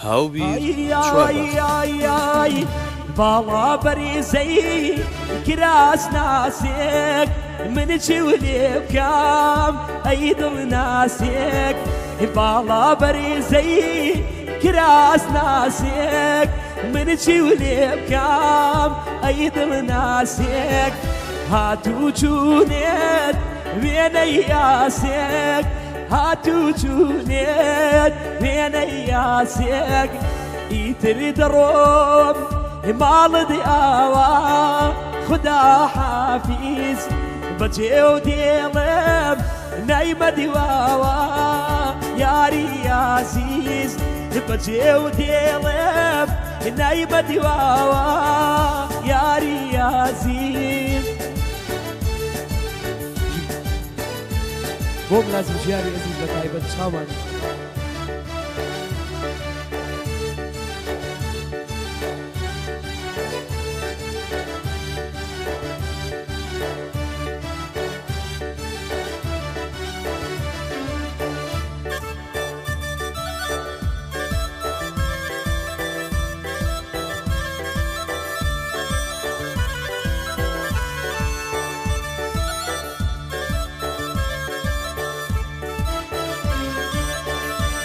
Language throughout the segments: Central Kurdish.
هاوبی چوار باڵا بەریزەی کراس ناسێک من چی ولێ بکەم ئەی دڵناسێک باڵا بەریزەی کراس ناسێک من چی ولێ بکەم ئەی دڵناسێک هاتوو چوونێت وێنەی یاسێک هاتوو چوونێت وێنەی یاسێک ئیتر دەڕۆم ماڵت ئاوا خدا حافیز بەجێ و دێڵم نایمە دیواوە یاری عەزیز بەجێ و دێڵم نایمە دیواوە یاری عەزیز بۆم لازم ژیانی عەزیز بە تایبەت چاوانی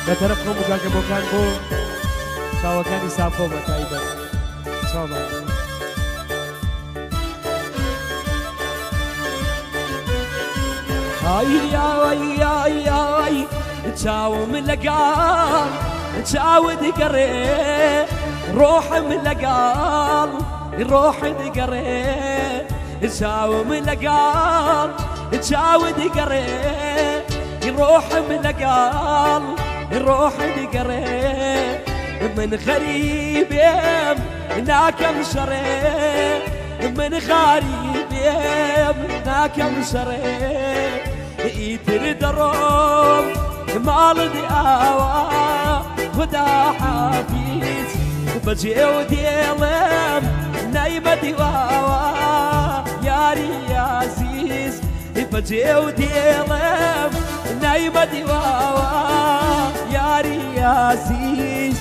بەتەرەف خۆم وگاکە بۆکان بۆ چاوەکانی ساپۆ بە تایبەت چاومان ئای چاوم لەگەڵ چاوت گەڕێ ڕۆحم لەگەڵ ڕۆحت گەڕێ چاوم لەگەڵ چاوت گەڕێ ڕۆحم لەگەڵ ڕۆحت گەڕێ من غەریبێم ناکەم شەڕێ من غەریبێم ناکەم شەڕێ ئیتر دەڕۆم ماڵت ئاوا خدا حافیز بەجێ و دێڵم نایمە دیواوە یاری عەزیز بەجێ و دێڵم نایمە دیواوە یاری عەزیز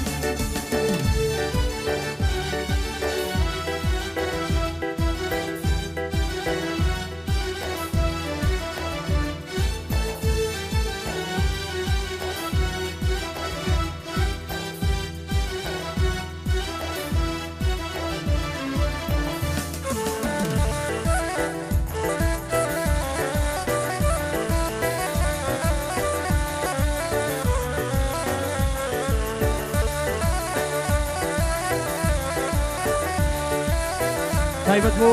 تایبەت بۆ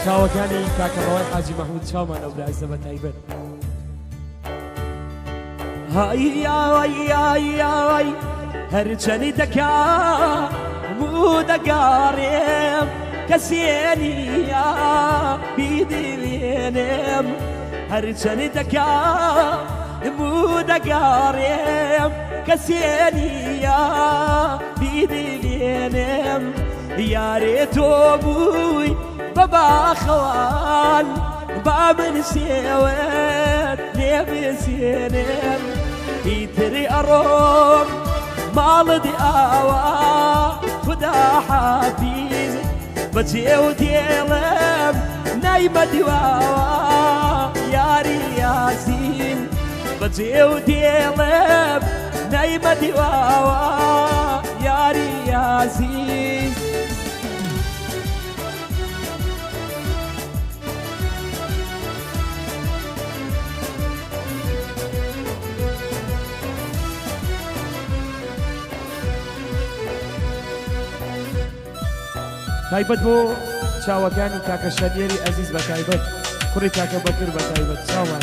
چاوەکانی کاکەڕەوەی حاجی مەحموود چاومان ئەو لایزە بە تایبەت هەرچەنی دەکام و دەگاڕێم کەسێ نییە بیدوێنێم هەرچەنی دەکام و دەگاڕێم کەسێ نییە بیدوێنێم یارێ تۆ بووی بە باخەوان با من سێوەت لێ بێسێنێم ئیتری ئەڕۆم ماڵت ئاوا خدا حافیز بەجێ و دێڵم نایمە دیواوە یاری عەزیز بەجێ و دێڵم نایمە دیواوە یاری عەزیز تایبەت بۆ چاوەکانی کاکە شەنێری عەزیز بە تایبەت کوڕی کاکە بەکر بە تایبەت چاوان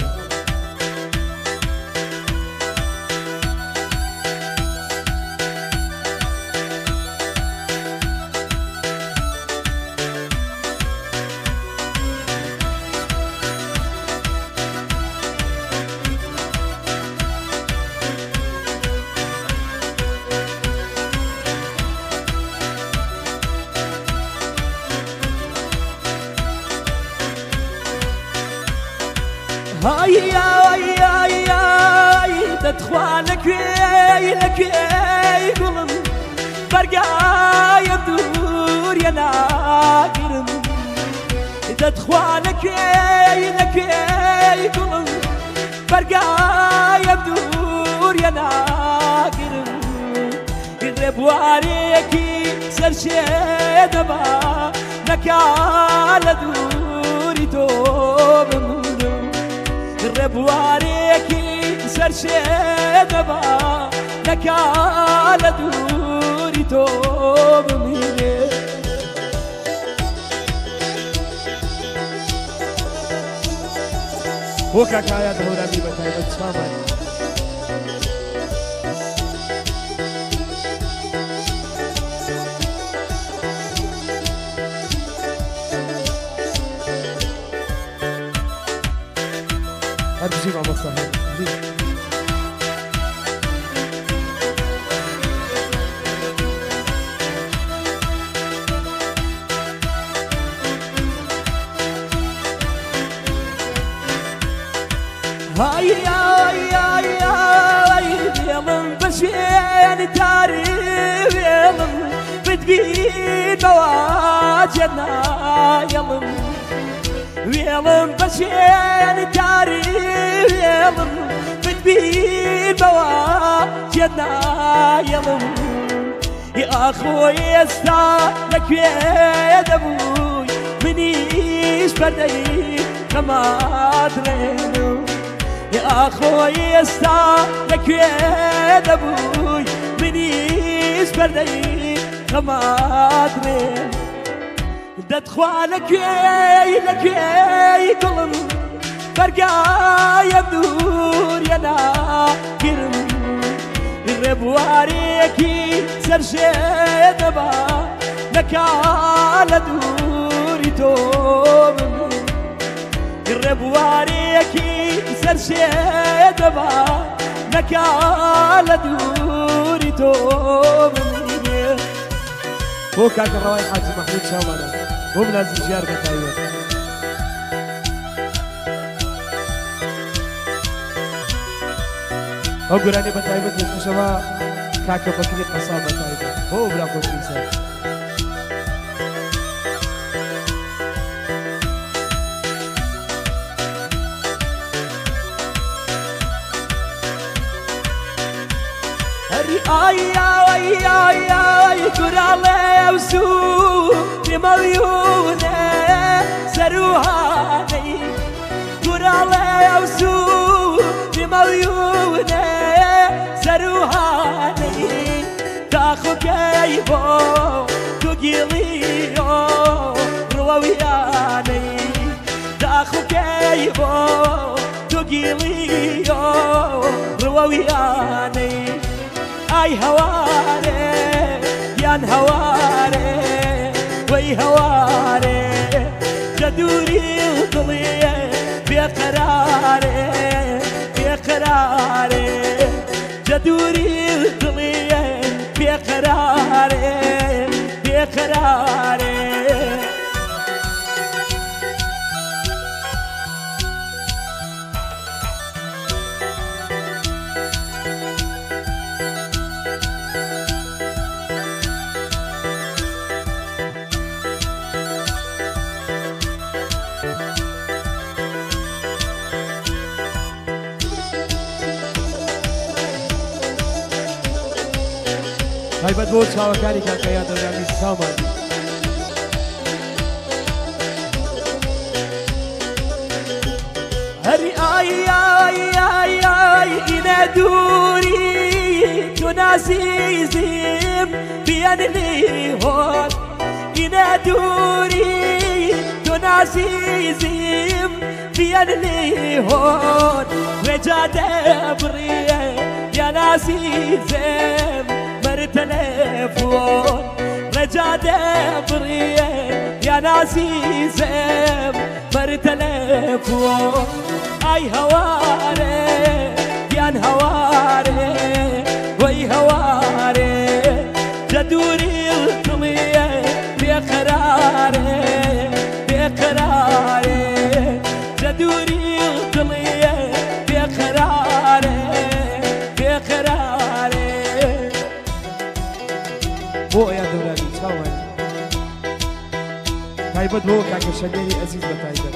دەتخوا لەکوێی برقايم دور يا ناقرم تدخوانك لك قلم برقايم دور يا ناقرم يغرب واريكي سرشيد ما نكال دوري توب منو يغرب واريكي سرشيد ما نكال دوري توب منو وكاكايا دهورا بيبتاي بتشامل هرجي مع مصاحب هاي هاي هاي هاي يلم بشين تعرف يلم بتبين مواجهنا يلم يلم بشين تعرف يلم بتبين مواجهنا يلم يا أخوي استاهلك يا دبوي منيش بدي كما أدرينو يا أخوي استاهلك يا دبوي منيش بدي كما أدرينو دد خوالك لك قلم برقايا بدور يا ناكرم يغرب واريكي سرشيد با نكال دوري توب يغرب واريكي سرشيد با نكال دوري توب هو كاك الرواي حاج محمود شامانا هو منازل جيار بتايوان هو قراني بتايوان بسمشوا كاك بكري قصاب بتايوان هو بلا خوش إنسان آي آي آي آي كرالي وسو بمليونة سروهاني كرالي وسو بمليونة سروهاني تاخو كيبو تقيليو روياني تاخو كيبو تقيليو روياني اي هواري يان هواري وي هواري جدوري وطلي بقراري بقراري جدوري وطلي بقراري بقراري هاي بدبوت شاوكاني كاكايا دوراني سامان هري آي آي آي آي إنا دوري تناسي زيم بيانني هون إنا دوري تناسي زيم بيانني هون وجاد بريه يا ناسي زيم تلفون رجاد بريه يا ناسي زم مر تلفون اي هواري يا هواري وي هواري جدوري الطليه بقراري بقراري جدوري الطليه بقراري بقراري بۆ ئەیان دەورانی چاوانی تایبەت بۆ کاکە شەگەری ئەزیز بە تایبەت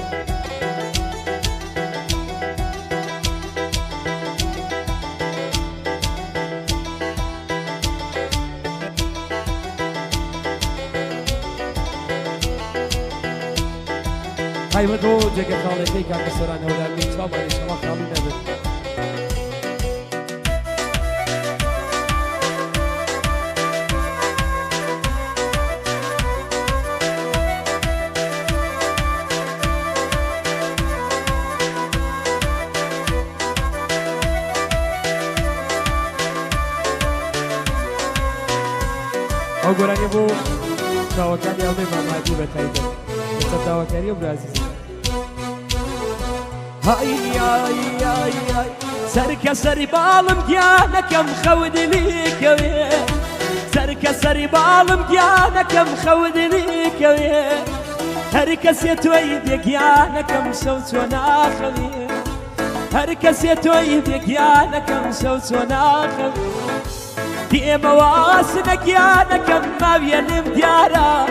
تایبەت بۆ جێگە خاڵەکەی کاکە سەران هەولانی چاوانی شەما خاڵی نەبێت ئەو گۆرانیە بۆ چاوەکانی ئەڵێ مامادی بە تایبەت بەسەر داواکاریە برازیز هاي هاي هاي هاي سركة سري بالم ديانكم خودني كوي سركة سري بالم ديانكم خودني كوي هركس يتويد ديانكم صوت وناخذي هركس يتويد ديانكم صوت وناخذي دي مواسنك يانكم ما بينم ديارا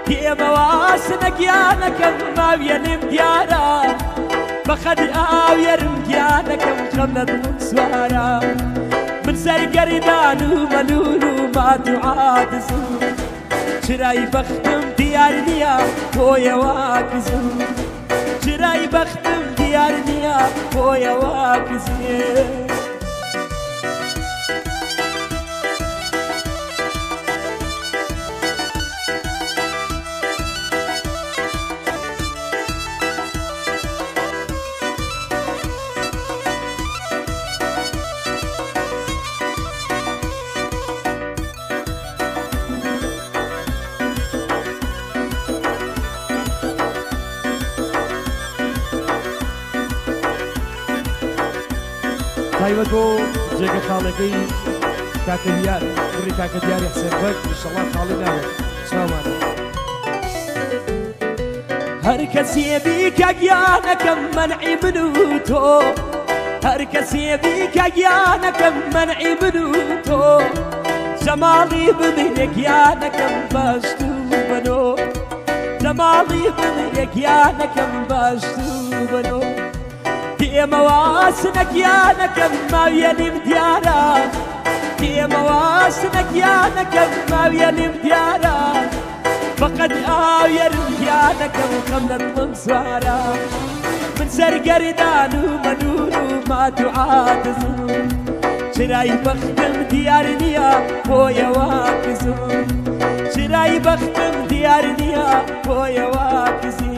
دي مواسنك يانكم ما بينم ديارا بخد آويرم ديانكم خمد سوارا من سرقردان وملول وما تعادزو شراي بختم ديار نيا بويا واكزو شراي بختم ديار نيا بويا واكزو تایبەت بۆ جێگە خاڵەکەی کاکە دیار کوڕی کاکە دیاری حسێن بەگ ئینشەڵڵا خاڵی ناوێت چاوانە هر کسی بی که گیانکم منعی منو تو هر کسی بی که گیانکم منعی منو تو جمالی بمینه گیانکم باشتو منو جمالی بمینه گیانکم باشتو منو دي مواسنك يانكم ما يلم ديارا دي مواسنك يانكم ما يلم ديارا فقد آويرم ديانكم خملت ممسوارا من سرقردان ومنون وما تعاتزو شراي بختم ديار نيا بويا واكزو شراي بختم ديار نيا بويا واكزو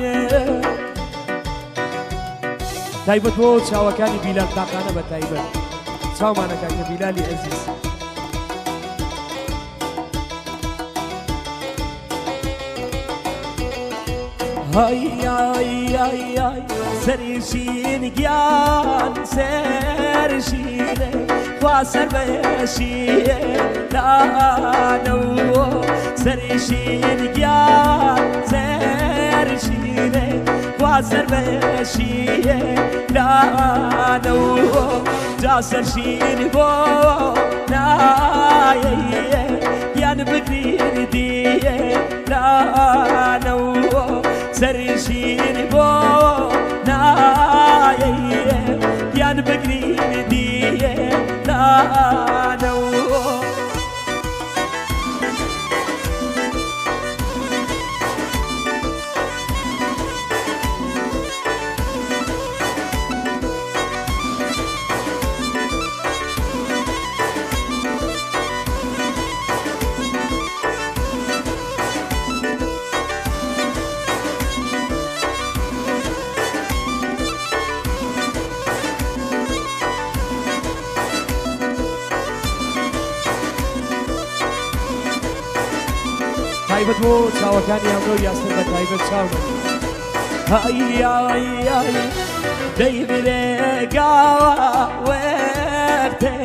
تایبەت بۆ چاوەکانی بیلال تاقانە بە تایبەت چاومانە کاکە بیلالی ئەزیز هاي هاي هاي هاي سرشين جيان سرشين واسر بشين لا نو سرشين جيان سرشين واسر بشين لا نو جاسر شين بو لا يان بقرين دي لا نو سرشين بو ناي يان بقرين دي لا نو تایبەت بۆ چاوەکانی ئەمڕۆ یاسر بە تایبەت چاومە هاي هاي هاي دەیبرێ گاوە وەرتێ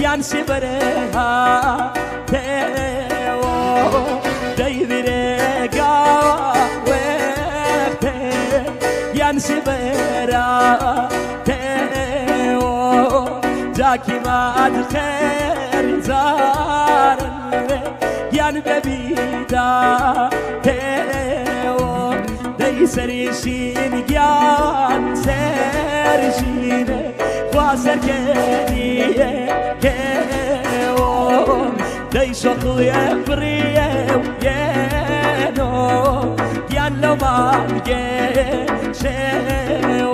یان سیبرێ هاتێوە دەیبرێ گاوە وەرتێ یان سیبرە تێوە جاکی ماد خێر زارن گیان ببیدا تیو دی سریشین گیان سرشینه خواسر کنیه کیو دی شقلی فریه ینو گیان لومانگه شیو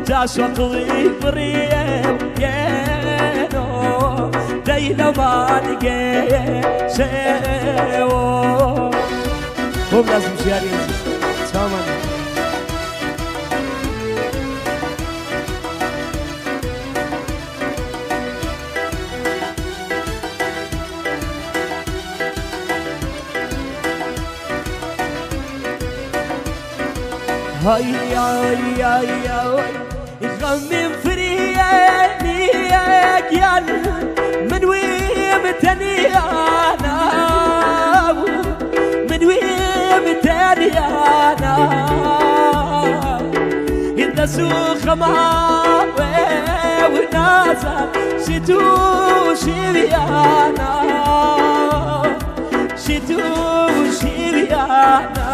جا شقلی فریه ینو دی لومانگه شیو خوب لازم شیاری تمام هاي هاي هاي غمم فرياني يا من وين تنيانا من وين تنيانا إذا سوخ ما ونازل شتو شبيانا شتو شبيانا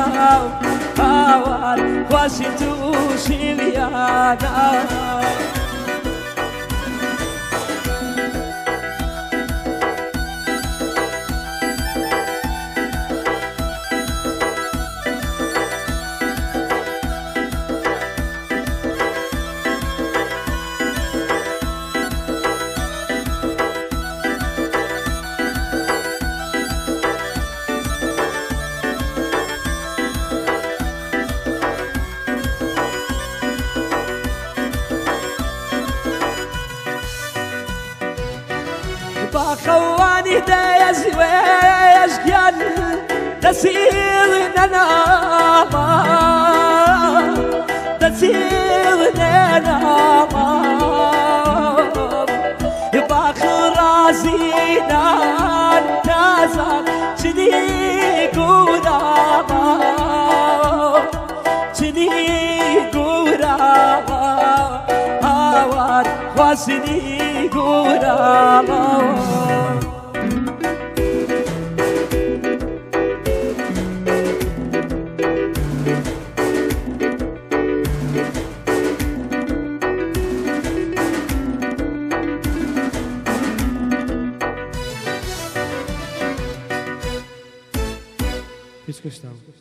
هوار واشتو شبيانا خواني دايز ويش قال تسيرنا ناما تسيرنا ناما باخر راسينا تازال شدي قراما شدي قراما هوار واسدي قراما Hiç kıştan.